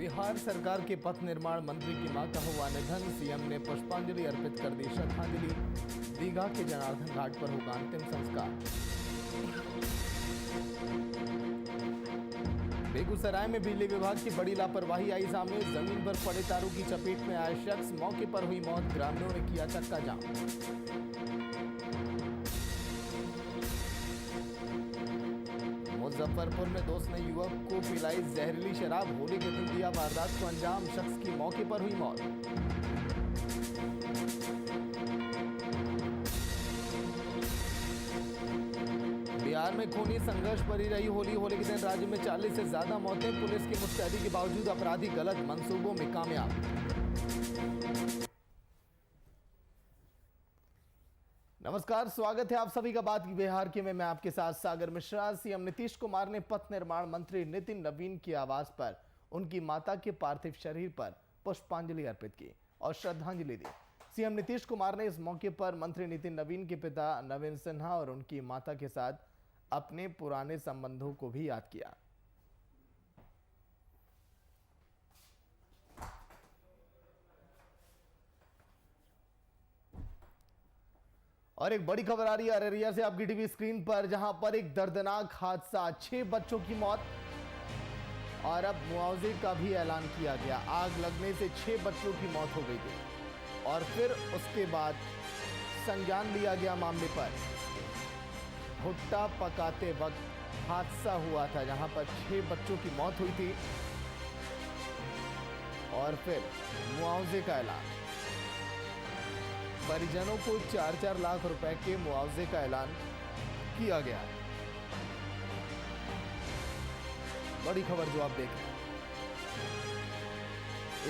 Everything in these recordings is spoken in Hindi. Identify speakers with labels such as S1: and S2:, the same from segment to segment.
S1: बिहार सरकार के पथ निर्माण मंत्री की मां का हुआ निधन। सीएम ने पुष्पांजलि अर्पित कर दी श्रद्धांजलि। दीघा के जनार्दन घाट पर होगा अंतिम संस्कार। बेगूसराय में बिजली विभाग की बड़ी लापरवाही आई सामने। जमीन पर पड़े तारों की चपेट में आया शख्स, मौके पर हुई मौत। ग्रामीणों ने किया चक्का जाम। मुजफ्फरपुर में दोस्त ने युवक को पिलाई जहरीली शराब। होली के दिन दिया वारदात को अंजाम। शख्स की मौके पर हुई मौत। बिहार में खूनी संघर्ष भरी रही होली। होली के दिन राज्य में 40 से ज्यादा मौतें। पुलिस की मुस्तैदी के बावजूद अपराधी गलत मंसूबों में कामयाब। नमस्कार, स्वागत है आप सभी का बात बिहार के में मैं आपके साथ सागर मिश्रा। सीएम नीतीश कुमार ने पथ निर्माण मंत्री नितिन नवीन की आवास पर उनकी माता के पार्थिव शरीर पर पुष्पांजलि अर्पित की और श्रद्धांजलि दी। सीएम नीतीश कुमार ने इस मौके पर मंत्री नितिन नवीन के पिता नवीन सिन्हा और उनकी माता के साथ अपने पुराने संबंधों को भी याद किया। और एक बड़ी खबर आ रही है अररिया से आपकी टीवी स्क्रीन पर, जहां पर एक दर्दनाक हादसा, 6 बच्चों की मौत और अब मुआवजे का भी ऐलान किया गया। आग लगने से 6 बच्चों की मौत हो गई थी और फिर उसके बाद संज्ञान लिया गया मामले पर। भुट्टा पकाते वक्त हादसा हुआ था जहां पर 6 बच्चों की मौत हुई थी और फिर मुआवजे का ऐलान। परिजनों को 4-4 लाख रुपए के मुआवजे का ऐलान किया गया है। बड़ी खबर जो आप देख रहे हैं,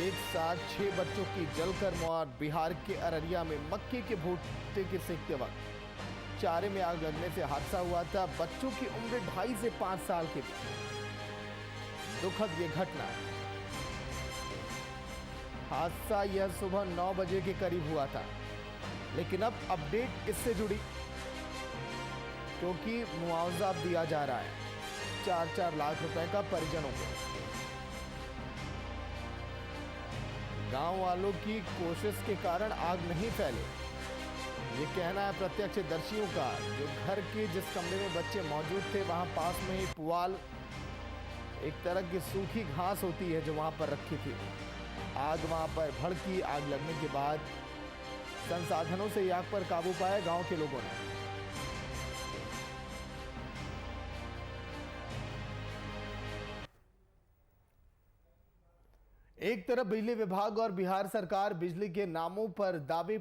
S1: एक साथ 6 बच्चों की जलकर मौत। बिहार के अररिया में मक्के के भुट्टे के सेकते वक्त चारे में आग लगने से हादसा हुआ था। बच्चों की उम्र 2.5 से 5 साल के बीच दुखद ये घटना। हादसा यह सुबह 9 बजे के करीब हुआ था, लेकिन अब अपडेट इससे जुड़ी, क्योंकि मुआवजा दिया जा रहा है 4-4 लाख रुपए का परिजनों को। गांव वालों की कोशिश के कारण आग नहीं फैले, ये कहना है प्रत्यक्षदर्शियों का। जो घर के जिस कमरे में बच्चे मौजूद थे वहां पास में ही पुआल, एक तरह की सूखी घास होती है जो वहां पर रखी थी। आग वहां पर भड़की। आग लगने के बाद संसाधनों से आग पर काबू पाया गांव के लोगों ने। एक तरफ बिजली विभाग और बिहार सरकार बिजली के नामों पर दावे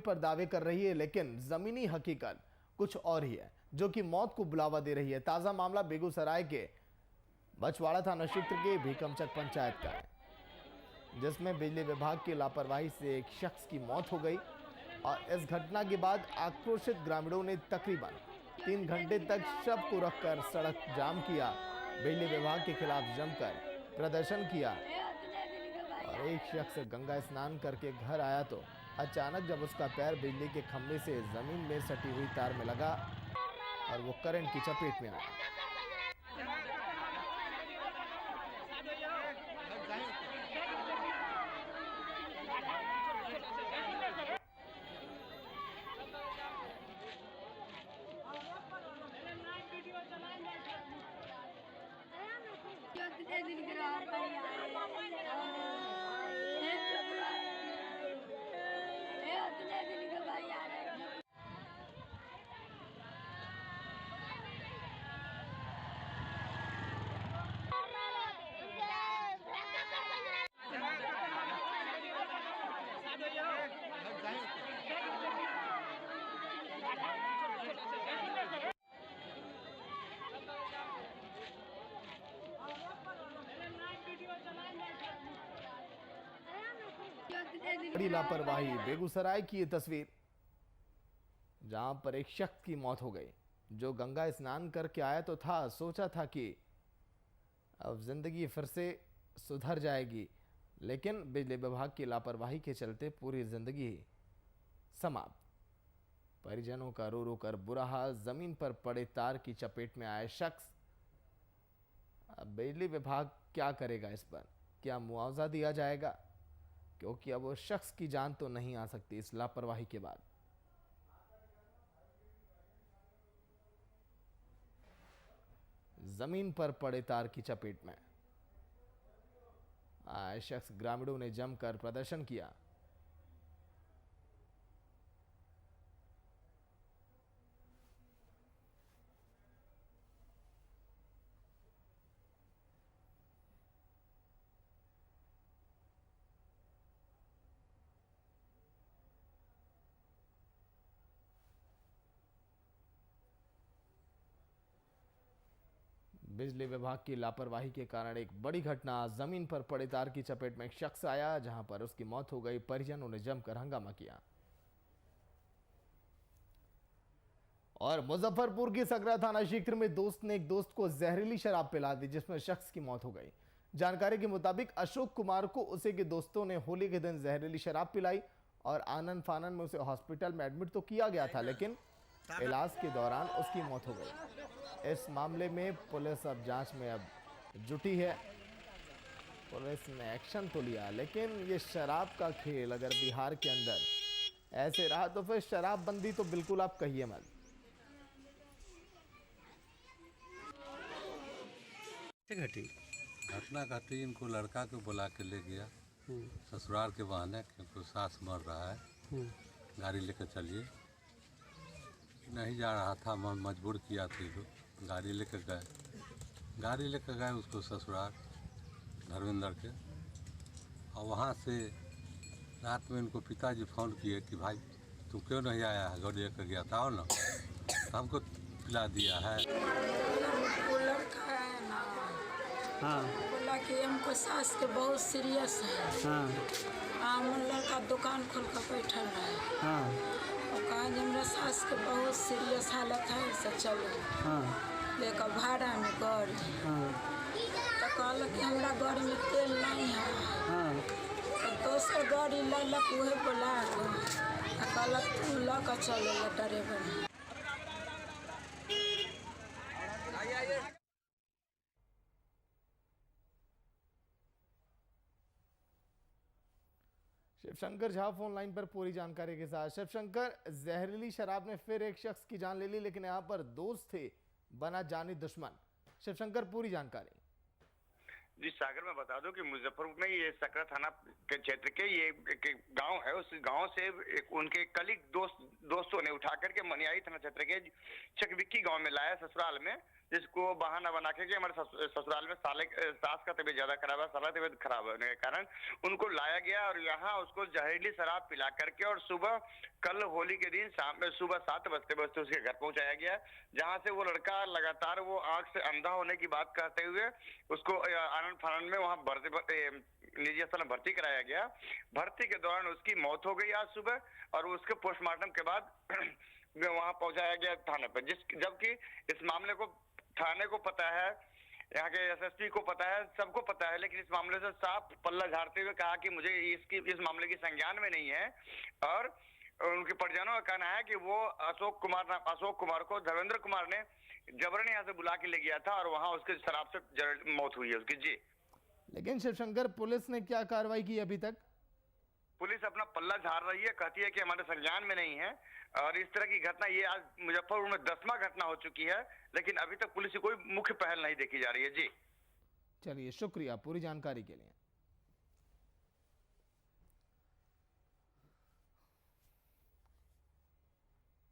S1: कर रही है, लेकिन जमीनी हकीकत कुछ और ही है, जो कि मौत को बुलावा दे रही है। ताजा मामला बेगूसराय के बछवाड़ा थाना क्षेत्र के भीकमचक पंचायत का है, जिसमें बिजली विभाग की लापरवाही से एक शख्स की मौत हो गई और इस घटना के बाद आक्रोशित ग्रामीणों ने तकरीबन 3 घंटे तक शव को रखकर सड़क जाम किया। बिजली विभाग के खिलाफ जमकर प्रदर्शन किया और एक शख्स गंगा स्नान करके घर आया तो अचानक जब उसका पैर बिजली के खंभे से जमीन में सटी हुई तार में लगा और वो करंट की चपेट में आया। बड़ी लापरवाही। बेगूसराय की ये तस्वीर, जहां पर एक शख्स की मौत हो गई जो गंगा स्नान करके आया तो था, सोचा था कि अब जिंदगी फिर से सुधर जाएगी, लेकिन बिजली विभाग की लापरवाही के चलते पूरी जिंदगी समाप्त। परिजनों का रो रो कर बुरा हाल। जमीन पर पड़े तार की चपेट में आया शख्स। अब बिजली विभाग क्या करेगा इस पर? क्या मुआवजा दिया जाएगा, क्योंकि अब उस शख्स की जान तो नहीं आ सकती इस लापरवाही के बाद। जमीन पर पड़े तार की चपेट में आए शख्स, ग्रामीणों ने जमकर प्रदर्शन किया। बिजली विभाग की लापरवाही के कारण एक बड़ी घटना, जमीन पर पड़े तार की चपेट में एक शख्स आया, जहां पर उसकी मौत हो गई। परिजनों ने जमकर हंगामा किया। और मुजफ्फरपुर की सकरा थाना क्षेत्र में दोस्त ने एक दोस्त को जहरीली शराब पिला दी, जिसमें शख्स की मौत हो गई। जानकारी के मुताबिक अशोक कुमार को उसे के दोस्तों ने होली के दिन जहरीली शराब पिलाई और आनन फानन में उसे हॉस्पिटल में एडमिट तो किया गया था, लेकिन इलाज के दौरान उसकी मौत हो गई। इस मामले में पुलिस अब जांच में अब जुटी है। पुलिस ने एक्शन तो लिया, लेकिन ये शराब का खेल अगर बिहार के अंदर ऐसे रहा तो फिर शराबबंदी तो बिल्कुल आप कहिए मत।
S2: घटना घटी, इनको लड़का को बुला के ले गया ससुराल के बहाने, क्योंकि सास मर रहा है, गाड़ी लेकर चलिए। नहीं जा रहा था, मैं मजबूर किया थी, गाड़ी लेकर गए उसको ससुराल धर्मेंद्र के। और वहाँ से रात में इनको पिताजी फ़ोन किए कि भाई तू क्यों नहीं आया है, गाड़ी लेकर गया था ना, हमको पिला दिया है।
S3: हाँ, बोला कि हमको सास के बहुत सीरियस है। हाँ, लड़का दुकान खोल कर बैठल रहा। हाँ, और कहा कि हमारा सास के बहुत सीरियस हालत है, से चलो। हाँ, लेकर भाड़ा में गाड़ी। हाँ, तो कहल कि हमारा गाड़ी में तेल नहीं है। हाँ, तो दोसर गाड़ी ललक उहे बोला कहल तू ला कर चलो driver.
S1: Shivshankar Jha phone line पर पूरी जानकारी के साथ। शिवशंकर, जहरीली शराब ने फिर एक शख्स की जान ले ली, लेकिन यहाँ पर दोस्त थे बना जानी दुश्मन। शिवशंकर, पूरी जानकारी।
S4: जी सागर, मैं बता दूं कि मुजफ्फरपुर में ये सकरा थाना के क्षेत्र के ये एक गांव है। उस गांव से उनके कलीग दोस्तों ने उठा करके मनियाई थाना क्षेत्र के चकविक्की गांव में लाया ससुराल में, जिसको बहाना बना के हमारे ससुराल में सास का तबीयत ज्यादा खराब है, साला तबीयत खराब होने के कारण उनको लाया गया और यहाँ उसको जहरीली शराब पिला करके और सुबह कल होली के दिन शाम में सुबह 7 बजते उसके घर पहुंचाया गया, जहां से वो लड़का लगातार वो आंख से अंधा होने की बात कहते हुए उसको आनंद फानन में वहां निजी अस्पताल में भर्ती कराया गया। भर्ती के दौरान उसकी मौत हो गई आज सुबह, और उसके पोस्टमार्टम के बाद वहां पहुंचाया गया थाने पर, जबकि इस मामले को थाने को पता है, यहाँ के एसएसपी को पता है, सबको पता है, लेकिन इस मामले से साफ पल्ला झाड़ते हुए कहा कि मुझे इस मामले की संज्ञान में नहीं है। और उनके परिजनों का कहना है कि वो अशोक कुमार को धर्मेंद्र कुमार ने जबरन यहाँ से बुला के ले गया था और वहां उसके शराब से मौत हुई है उसकी। जी, लेकिन
S1: शिवशंकर, पुलिस ने क्या कार्रवाई की अभी तक?
S4: पुलिस अपना पल्ला झाड़ रही है, कहती है कि हमारे संज्ञान में नहीं है। और इस तरह की घटना ये आज मुजफ्फरपुर में 10वां घटना हो चुकी है, लेकिन अभी तक पुलिस की कोई मुख्य पहल नहीं देखी जा रही है। जी
S1: चलिए, शुक्रिया पूरी जानकारी के लिए।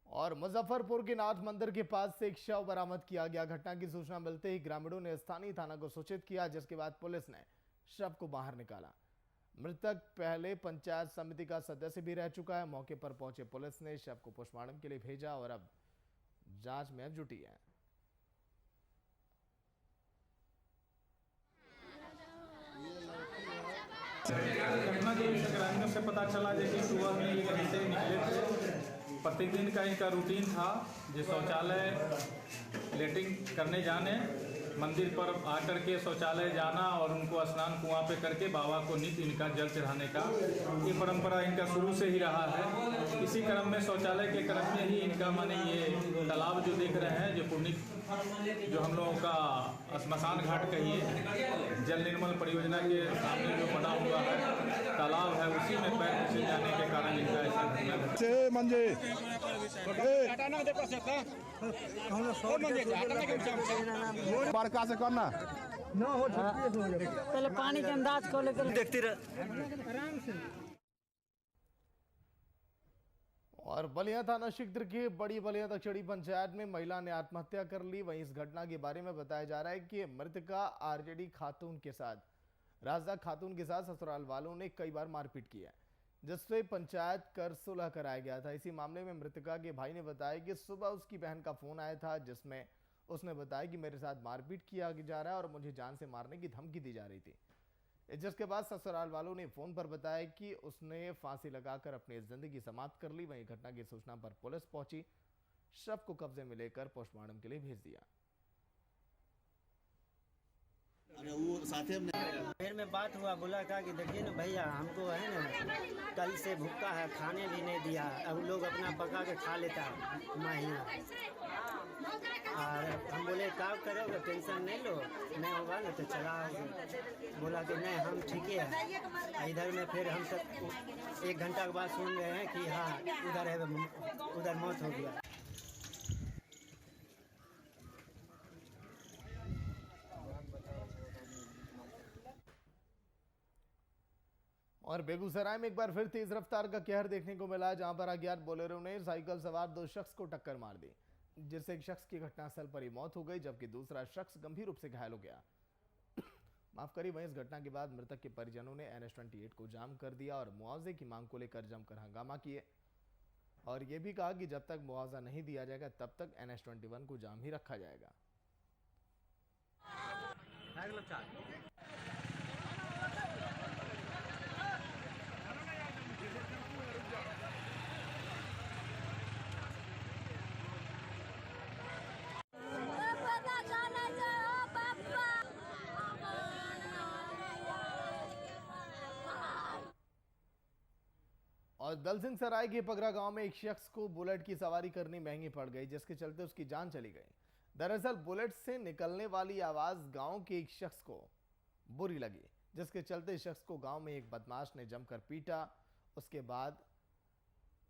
S1: और मुजफ्फरपुर के नाथ मंदिर के पास से एक शव बरामद किया गया। घटना की सूचना मिलते ही ग्रामीणों ने स्थानीय थाना को सूचित किया, जिसके बाद पुलिस ने शव को बाहर निकाला। मृतक पहले पंचायत समिति का सदस्य भी रह चुका है। मौके पर पहुंचे पुलिस ने शव को पोस्टमार्टम के लिए भेजा और अब जांच में जुटी है।
S5: घटना जो ग्रामीणों से पता चला, जैसे सुबह में ये घर से निकले थे। प्रतिदिन का इनका रूटीन था, जो शौचालय लेटिंग करने जाने, मंदिर पर आकर के शौचालय जाना और उनको स्नान कुआं पे करके बाबा को नित्य इनका जल चढ़ाने का ये परंपरा इनका शुरू से ही रहा है। इसी क्रम में शौचालय के क्रम में ही इनका माने ये तालाब जो देख रहे हैं, जो पुण्य जो हम लोगों का श्मशान घाट कहिए, जल निर्मल परियोजना के सामने जो बना हुआ है तालाब है, उसी में पैर फिसल जाने के कारण इनका ऐसा घटना
S6: बड़का से करना
S7: पहले पानी के अंदाज को लेकर देखती रहे।
S1: और बलिया थाना क्षेत्र के बड़ी बलिया दक्षिणी पंचायत में महिला ने आत्महत्या कर ली। वहीं इस घटना के बारे में बताया जा रहा है कि मृतका आरजेडी खातून के साथ राजा खातून के साथ ससुराल वालों ने कई बार मारपीट की है, जिससे पंचायत कर सुलह कराया गया था। इसी मामले में मृतका के भाई ने बताया कि सुबह उसकी बहन का फोन आया था, जिसमें उसने बताया कि मेरे साथ मारपीट किया जा रहा है और मुझे जान से मारने की धमकी दी जा रही थी। जिसके बाद ससुराल वालों ने फोन पर बताया कि उसने फांसी लगाकर अपनी जिंदगी समाप्त कर ली। वहीं घटना की सूचना पर पुलिस पहुंची, शव को कब्जे में लेकर पोस्टमार्टम के लिए भेज दिया।
S7: फिर में बात हुआ, बोला था कि देखिए ना भैया, हमको है ना कल से भूखा है, खाने भी नहीं दिया, अब लोग अपना पका के खा लेता महिला। और हम बोले क्या करोगे, टेंशन नहीं लो, नहीं होगा ना तो चला आओगे। बोला कि नहीं हम ठीक है। इधर में फिर हम सब 1 घंटा के बाद सुन रहे हैं कि हाँ उधर है, उधर मौत हो गया।
S1: और बेगूसराय में एक बार फिर तेज रफ्तार का कहर देखने को मिला, जहां पर अज्ञात बोलेरो ने साइकिल सवार 2 शख्स को टक्कर मार दी, जिससे एक शख्स की घटनास्थल पर ही मौत हो गई, जबकि दूसरा शख्स गंभीर रूप से घायल हो गया। माफ करिए। वहीं इस घटना के बाद मृतक के परिजनों ने NH-28 को जाम कर दिया और मुआवजे की मांग को लेकर जमकर हंगामा किए और ये भी कहा कि जब तक मुआवजा नहीं दिया जाएगा तब तक NH-21 को जाम ही रखा जाएगा। और दलसिंह सराय के पगरा गांव में एक शख्स को बुलेट की सवारी करनी महंगी पड़ गई, जिसके चलते उसकी जान चली गई। दरअसल बुलेट से निकलने वाली आवाज गांव के एक शख्स को बुरी लगी, जिसके चलते शख्स को गांव में एक बदमाश ने जमकर पीटा। उसके बाद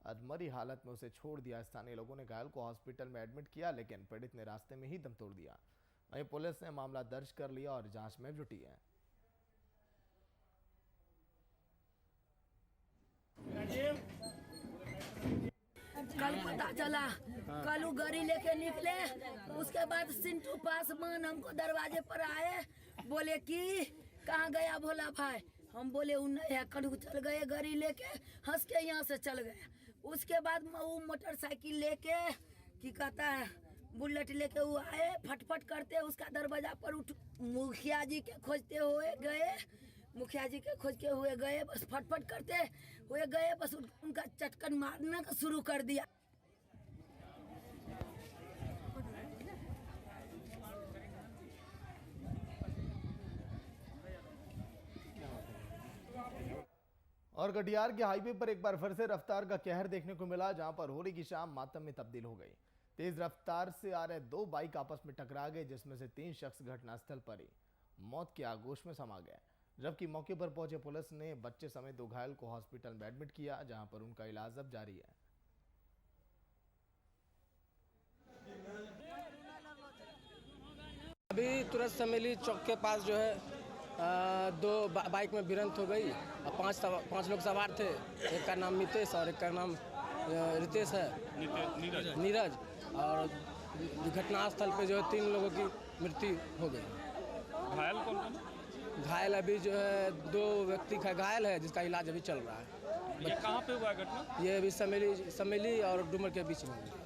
S1: अधमरी हालत में उसे छोड़ दिया। स्थानीय लोगों ने घायल को हॉस्पिटल में एडमिट किया, लेकिन पीड़ित ने रास्ते में ही दम तोड़ दिया। वहीं पुलिस ने मामला दर्ज कर लिया और जांच में जुटी है।
S8: कल पता चला, कल वो गाड़ी लेके निकले, उसके बाद सिंटू पासवान हमको दरवाजे पर आए, बोले कि कहाँ गया भोला भाई। हम बोले वो नहीं है, कल चल गए गाड़ी लेके, हंस के यहाँ से चल गए। उसके बाद वो मोटरसाइकिल लेके कि कहता है बुलेट लेके वो आए, फटफट करते उसका दरवाजा पर उठ, मुखिया जी के खोजते हुए गए, मुखिया जी के खोज के हुए गए, बस फटफट करते हुए गए, बस उनका चटकन मारना का शुरू कर दिया।
S1: और कटिहार के हाईवे पर एक बार फिर से रफ्तार का कहर देखने को मिला, जहां पर होली की शाम मातम में तब्दील हो गई। तेज रफ्तार से आ रहे 2 बाइक आपस में टकरा गए, जिसमें से 3 शख्स घटनास्थल पर ही मौत के आगोश में समा गए, जबकि मौके पर पहुंचे पुलिस ने बच्चे समेत 2 घायल को हॉस्पिटल में एडमिट किया, जहां पर उनका इलाज अब जारी है।
S9: अभी तुरंत समेली चौक के पास जो है 2 बाइक में भिड़ंत हो गई और 5 लोग सवार थे। एक का नाम मितेश और एक का नाम रितेश है, नीरज। और घटनास्थल पे जो है 3 लोगों की मृत्यु हो गई।
S5: घायल कौन कौन?
S9: घायल अभी जो है 2 व्यक्ति का घायल है, जिसका इलाज अभी चल रहा है।
S5: ये कहाँ पे हुआ घटना?
S9: ये अभी समेली और डुमर के बीच में।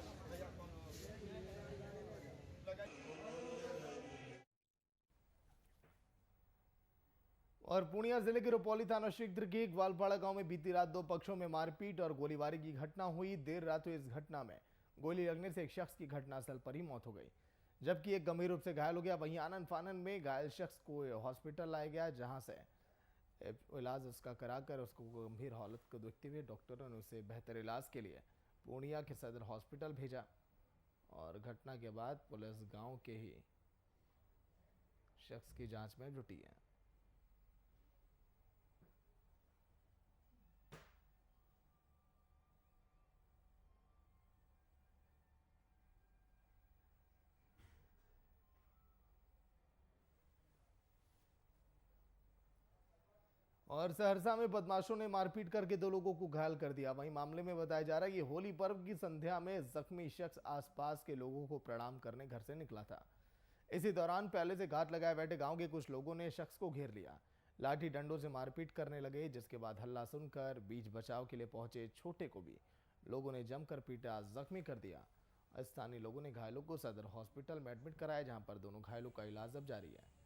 S1: और पूर्णिया जिले के रुपौली थाना क्षेत्र के ग्वालपाड़ा गांव में बीती रात 2 पक्षों में मारपीट और गोलीबारी की घटना हुई। देर रात हुई इस घटना में गोली लगने से एक शख्स की घटनास्थल पर ही मौत हो गई, जबकि एक गंभीर रूप से घायल हो गया। वहीं आनन फानन में घायल शख्स को हॉस्पिटल लाया गया, जहां से इलाज उसका कराकर उसको गंभीर हालत को देखते हुए डॉक्टरों ने उसे बेहतर इलाज के लिए पूर्णिया के सदर हॉस्पिटल भेजा। और घटना के बाद पुलिस गांव के ही शख्स की जांच में जुटी है। और सहरसा में बदमाशों ने मारपीट करके 2 लोगों को घायल कर दिया। वहीं मामले में बताया जा रहा है कि होली पर्व की संध्या में जख्मी शख्स आसपास के लोगों को प्रणाम करने घर से निकला था। इसी दौरान पहले से घात लगाए बैठे गांव के कुछ लोगों ने शख्स को घेर लिया, लाठी डंडों से मारपीट करने लगे, जिसके बाद हल्ला सुनकर बीच बचाव के लिए पहुंचे छोटे को भी लोगों ने जमकर पीटा, जख्मी कर दिया। स्थानीय लोगों ने घायलों को सदर हॉस्पिटल में एडमिट कराया, जहां पर दोनों घायलों का इलाज अब जारी है।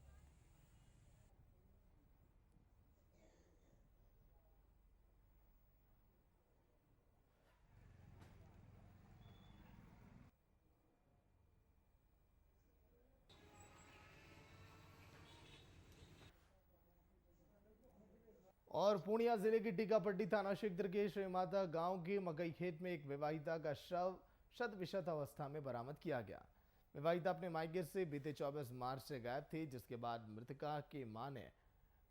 S1: और पूर्णिया जिले की टीकापट्टी थाना क्षेत्र के श्रीमाता गांव के मकई खेत में एक विवाहिता का शव शत-विशत अवस्था में बरामद किया गया। विवाहिता अपने मायके से बीते 24 मार्च से गायब थी, जिसके बाद मृतका की मां ने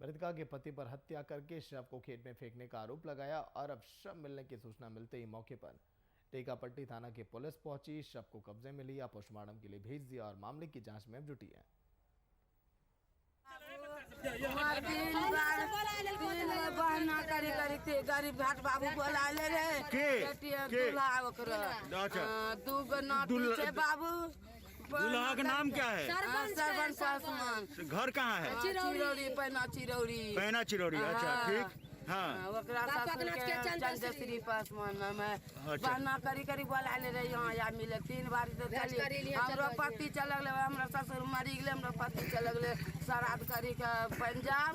S1: मृतका के पति पर हत्या करके शव को खेत में फेंकने का आरोप लगाया और अब शव मिलने की सूचना मिलते ही मौके पर टीकापट्टी थाना की पुलिस पहुंची, शव को कब्जे में लिया, पोस्टमार्टम के लिए भेज दिया और मामले की जांच में जुटी है।
S3: बहना करी गरीब घाट बाबू बोला ले रे दूल्हा ओकरा दूगो नाती छे बाबू।
S6: दूल्हा का नाम क्या है?
S3: सरपंच पासवान।
S6: घर कहाँ है?
S3: चिरौरी पैना चिरौरी।
S6: पैना चिरौरी, अच्छा ठीक। हाँ
S3: ओकरा ससुर के चंद्रश्री पासवान में बहना करी बोला ले रे यहाँ या मिले 3 बार तो चली हमरो पति चलल हमरा ससुर मरी गेले, हमरो पति चलल गेले श्राद्ध करी के पंजाब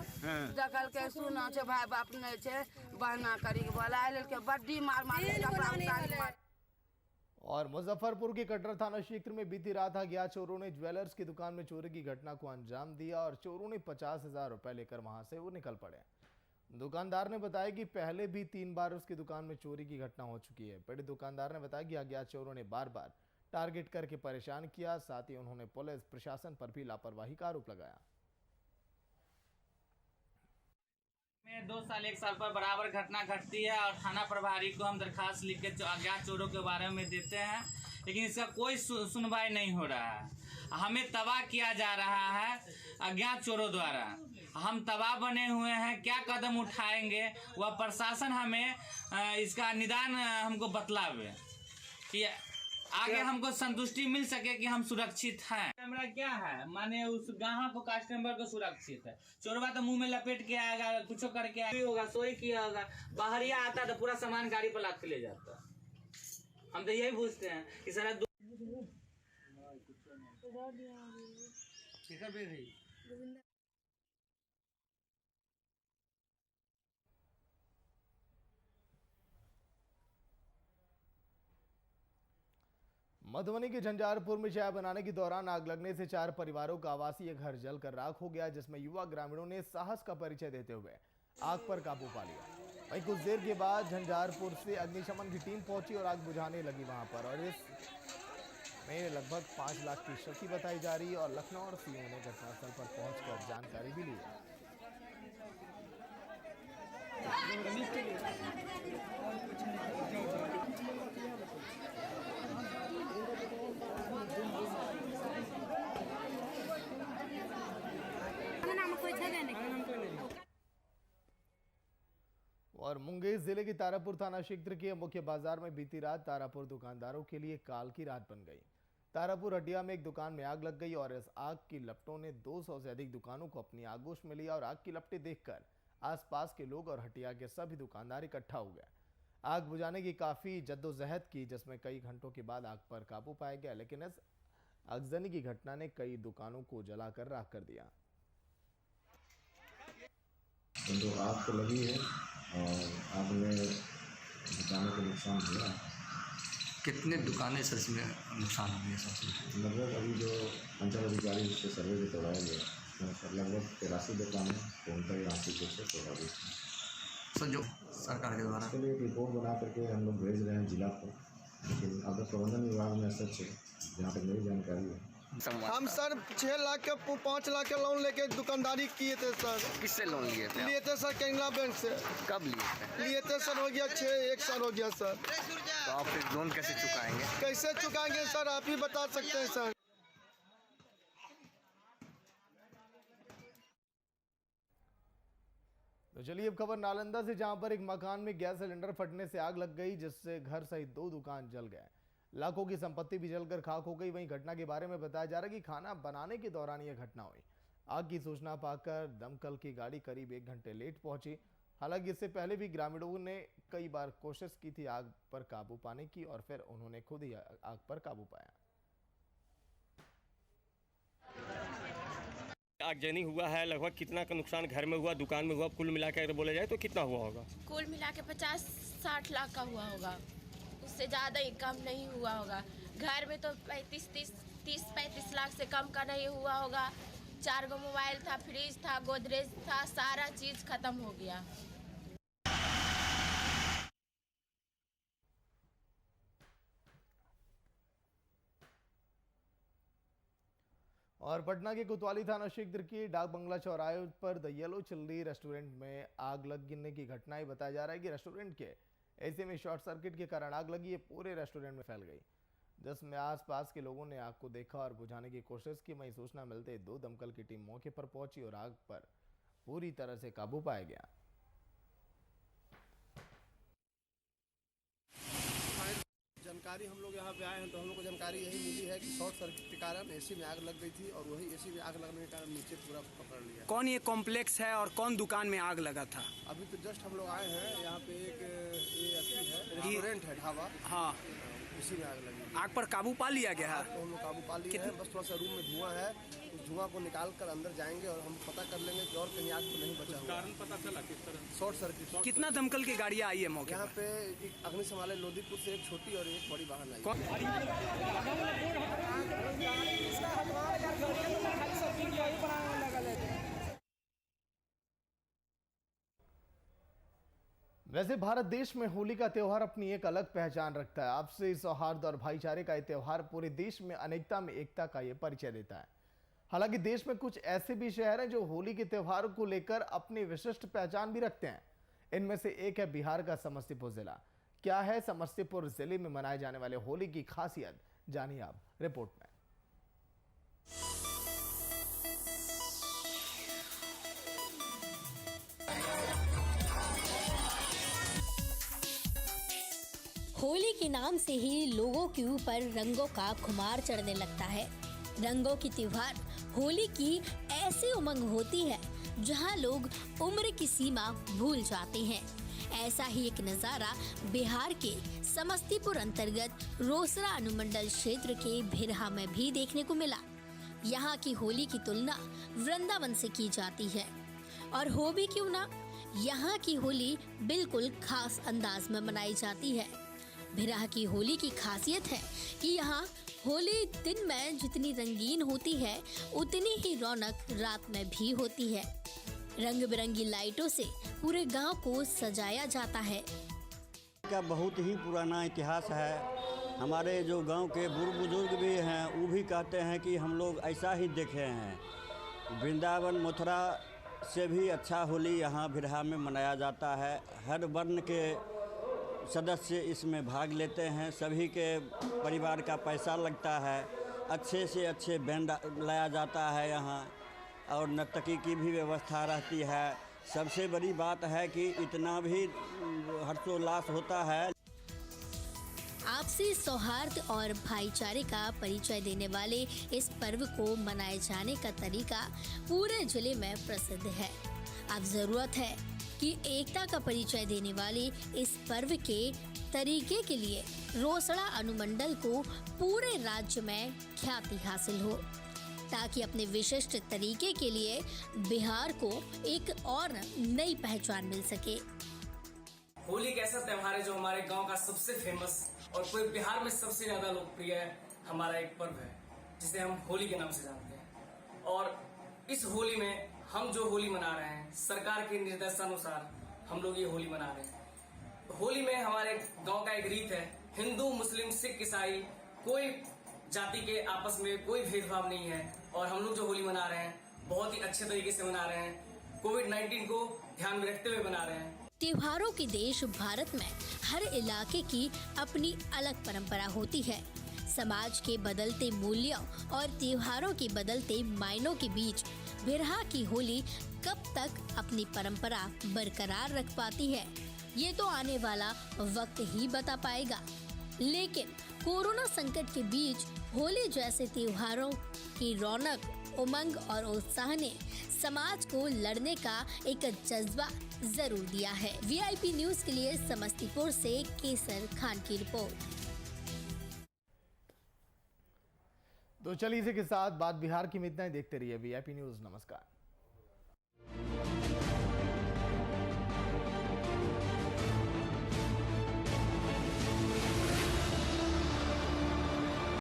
S3: देखल के सुना छे भाई बाप ने छे बहना करी के बोला ले के बड्डी मार कपड़ा उतार।
S1: और मुजफ्फरपुर के कटरा थाना क्षेत्र में बीती रात अज्ञात चोरों ने ज्वेलर्स की दुकान में चोरी की घटना को अंजाम दिया और चोरों ने 50,000 रुपए लेकर वहां से वो निकल पड़े। दुकानदार ने बताया कि पहले भी 3 बार उसकी दुकान में चोरी की घटना हो चुकी है। पीड़ित दुकानदार ने बताया कि अज्ञात चोरों ने बार-बार टारगेट करके परेशान किया, साथ ही उन्होंने पुलिस प्रशासन पर भी लापरवाही का आरोप लगाया।
S10: 2 साल 1 साल पर बराबर घटना घटती है और थाना प्रभारी को हम दरखास्त लिख के अज्ञात चोरों के बारे में देते हैं, लेकिन इसका कोई सुनवाई नहीं हो रहा है। हमें तबाह किया जा रहा है अज्ञात चोरों द्वारा। हम तबाह बने हुए हैं, क्या कदम उठाएंगे वह प्रशासन हमें इसका निदान हमको बतलावे कि आगे हमको संतुष्टि मिल सके कि हम सुरक्षित हैं। कैमरा क्या है माने उस ग्राहक को कस्टमर को सुरक्षित है। चोरवा तो मुंह में लपेट के आएगा, कुछ करके होगा, सोई किया होगा, बाहरिया आता तो पूरा सामान गाड़ी पर लाद के ले जाता। हम तो यही पूछते हैं कि सारा
S1: मधुबनी के झंझारपुर में चाय बनाने के दौरान आग लगने से 4 परिवारों का आवासीय घर जलकर राख हो गया, जिसमें युवा ग्रामीणों ने साहस का परिचय देते हुए आग पर काबू पा लिया। वहीं कुछ देर के बाद झंझारपुर से अग्निशमन की टीम पहुंची और आग बुझाने लगी वहां पर, और इसमें लगभग 5 लाख की क्षति बताई जा रही है। और लखनऊ और सीओ ने घटनास्थल पर पहुंचकर जानकारी भी ली है। और मुंगेर जिले के तारापुर थाना क्षेत्र के मुख्य बाजार में बीती रात तारापुर दुकानदारों के लिए काल की रात बन गई। तारापुर हटिया में एक दुकान में आग लग गई और इस आग की लपटों ने 200 से अधिक दुकानों को अपनी आगोश में लिया और आग की लपटें देखकर आसपास के लोग और हटिया के सभी दुकानदार इकट्ठा हो गए। आग बुझाने की काफी जद्दोजहद की, जिसमें कई घंटों के बाद आग पर काबू पाया गया, लेकिन इस आगजनी की घटना ने कई दुकानों को जलाकर राख कर दिया।
S11: तो आग तो लगी है और आग में दुकानों को नुकसान हुआ।
S12: कितने दुकानें सर इसमें नुकसान हुए हैं?
S11: लगभग अभी जो अंचल अधिकारी उससे सर्वे भी तोड़ाया गया, लगभग 83 दुकानें 83 कुछ से तोड़ा गई
S12: सर। जो सरकार के द्वारा
S11: इसके लिए रिपोर्ट बना करके हम लोग भेज रहे हैं जिला को, लेकिन अगर प्रबंधन विभाग में सच है, जहाँ तक मेरी जानकारी है।
S13: हम सर 6 लाख के 5 लाख के लोन लेके दुकानदारी किए थे सर।
S12: किससे लोन लिए थे?
S13: लिए थे सर कैनरा बैंक से।
S12: कब लिए थे?
S13: लिए थे सर, हो गया 1 साल हो गया सर।
S12: तो आप फिर लोन कैसे चुकाएंगे?
S13: कैसे चुकाएंगे सर, आप ही बता सकते हैं सर।
S1: तो चलिए अब खबर नालंदा से, जहां पर एक मकान में गैस सिलेंडर फटने से आग लग गई, जिससे घर सहित 2 दुकान जल गए। लाखों की संपत्ति भी जलकर खाक हो गई। वहीं घटना के बारे में बताया जा रहा है कि खाना बनाने के दौरान यह घटना हुई। आग की सूचना पाकर दमकल की गाड़ी करीब 1 घंटे लेट पहुंची। हालांकि इससे पहले भी ग्रामीणों ने कई बार कोशिश की थी आग पर काबू पाने की, और फिर उन्होंने खुद ही आग पर काबू पाया।
S6: आगजनी हुआ है, लगभग कितना का नुकसान घर में हुआ, दुकान में हुआ, कुल मिला के अगर बोला जाए तो कितना हुआ होगा?
S14: कुल मिला के 50-60 लाख का हुआ होगा, उससे ज़्यादा ही कम नहीं हुआ होगा। घर में तो 30-35 लाख से कम का नहीं हुआ होगा। 4 गो मोबाइल था, फ्रिज था, गोदरेज था, सारा चीज़ खत्म हो गया।
S1: और पटना के कोतवाली थाना क्षेत्र की डाक बंगला चौराहे पर द येलो चिल्ली रेस्टोरेंट में आग लग गिरने की घटनाएं बताया जा रहा है कि रेस्टोरेंट के ऐसे में शॉर्ट सर्किट के कारण आग लगी, ये पूरे रेस्टोरेंट में फैल गई, जिसमें आसपास के लोगों ने आग को देखा और बुझाने की कोशिश की। वहीं सूचना मिलते 2 दमकल की टीम मौके पर पहुंची और आग पर पूरी तरह से काबू पाया गया।
S15: जानकारी हम लोग यहाँ पे आए हैं तो हम लोग को जानकारी यही मिली है कि शॉर्ट सर्किट के कारण एसी में आग लग गई थी, और वही एसी में आग लगने के कारण नीचे पूरा पकड़ लिया।
S16: कौन ये कॉम्प्लेक्स है और कौन दुकान में आग लगा था?
S15: अभी तो जस्ट हम लोग आए हैं, यहाँ पे एक ये है रेस्टोरेंट है, ढाबा।
S16: हाँ,
S15: इसी में आग लगी।
S16: आग पर काबू पा लिया गया है?
S15: तो हम लोग काबू पा लिया है, बस थोड़ा सा रूम में धुआं है, उस धुआं को निकाल कर अंदर जाएंगे और हम पता कर लेंगे कि और कहीं आग तो नहीं बचा हुआ।
S5: कारण पता चला किस तरह?
S15: Short circuit.
S16: कितना दमकल की गाड़ियाँ आई है मौके
S15: यहाँ पे? एक अग्निशमन लोदीपुर से एक छोटी और एक बड़ी वाहन आई।
S1: वैसे भारत देश में होली का त्यौहार अपनी एक अलग पहचान रखता है। आपसी सौहार्द और भाईचारे का ये त्यौहार पूरे देश में अनेकता में एकता का ये परिचय देता है। हालांकि देश में कुछ ऐसे भी शहर हैं जो होली के त्यौहार को लेकर अपनी विशिष्ट पहचान भी रखते हैं। इनमें से एक है बिहार का समस्तीपुर जिला। क्या है समस्तीपुर जिले में मनाए जाने वाले होली की खासियत, जानिए आप रिपोर्ट में।
S17: होली के नाम से ही लोगों के ऊपर रंगों का खुमार चढ़ने लगता है। रंगों की त्योहार होली की ऐसी उमंग होती है जहां लोग उम्र की सीमा भूल जाते हैं। ऐसा ही एक नजारा बिहार के समस्तीपुर अंतर्गत रोसड़ा अनुमंडल क्षेत्र के भिरहा में भी देखने को मिला। यहाँ की होली की तुलना वृंदावन से की जाती है, और हो भी क्यों ना, यहाँ की होली बिल्कुल खास अंदाज में मनाई जाती है। भिरहा की होली की खासियत है कि यहाँ होली दिन में जितनी रंगीन होती है उतनी ही रौनक रात में भी होती है। रंग बिरंगी लाइटों से पूरे गांव को सजाया जाता है।
S6: का बहुत ही पुराना इतिहास है। हमारे जो गांव के बूढ़ बुजुर्ग भी हैं वो भी कहते हैं कि हम लोग ऐसा ही देखे हैं। वृंदावन मथुरा से भी अच्छा होली यहाँ भिरहा में मनाया जाता है। हर वर्ण के सदस्य इसमें भाग लेते हैं। सभी के परिवार का पैसा लगता है। अच्छे से अच्छे बैंड लाया जाता है यहाँ, और नर्तकी की भी व्यवस्था रहती है। सबसे बड़ी बात है कि इतना भी हर्षोल्लास होता है।
S17: आपसी सौहार्द और भाईचारे का परिचय देने वाले इस पर्व को मनाए जाने का तरीका पूरे जिले में प्रसिद्ध है। अब जरूरत है कि एकता का परिचय देने वाले इस पर्व के तरीके के लिए रोसड़ा अनुमंडल को पूरे राज्य में ख्याति हासिल हो, ताकि अपने विशिष्ट तरीके के लिए बिहार को एक और नई पहचान मिल सके।
S9: होली एक ऐसा त्योहार है जो हमारे गांव का सबसे फेमस और पूरे बिहार में सबसे ज्यादा लोकप्रिय हमारा एक पर्व है, जिसे हम होली के नाम से जानते हैं। और इस होली में हम जो होली मना रहे हैं, सरकार के निर्देशानुसार हम लोग ये होली मना रहे हैं। होली में हमारे गांव का एक रीत है,
S18: हिंदू, मुस्लिम, सिख, ईसाई, कोई जाति के आपस में कोई भेदभाव नहीं है। और हम लोग जो होली मना रहे हैं बहुत ही अच्छे तरीके से मना रहे हैं, कोविड-19 को ध्यान में रखते हुए मना रहे हैं।
S17: त्योहारों के देश भारत में हर इलाके की अपनी अलग परंपरा होती है। समाज के बदलते मूल्यों और त्योहारों के बदलते मायनों के बीच बिरहा की होली कब तक अपनी परंपरा बरकरार रख पाती है, ये तो आने वाला वक्त ही बता पाएगा। लेकिन कोरोना संकट के बीच होली जैसे त्योहारों की रौनक, उमंग और उत्साह ने समाज को लड़ने का एक जज्बा जरूर दिया है। वीआईपी न्यूज के लिए समस्तीपुर से केसर खान की रिपोर्ट।
S1: तो चलिए इसी के साथ बात बिहार की में इतना ही। देखते रहिए वीआईपी न्यूज। नमस्कार।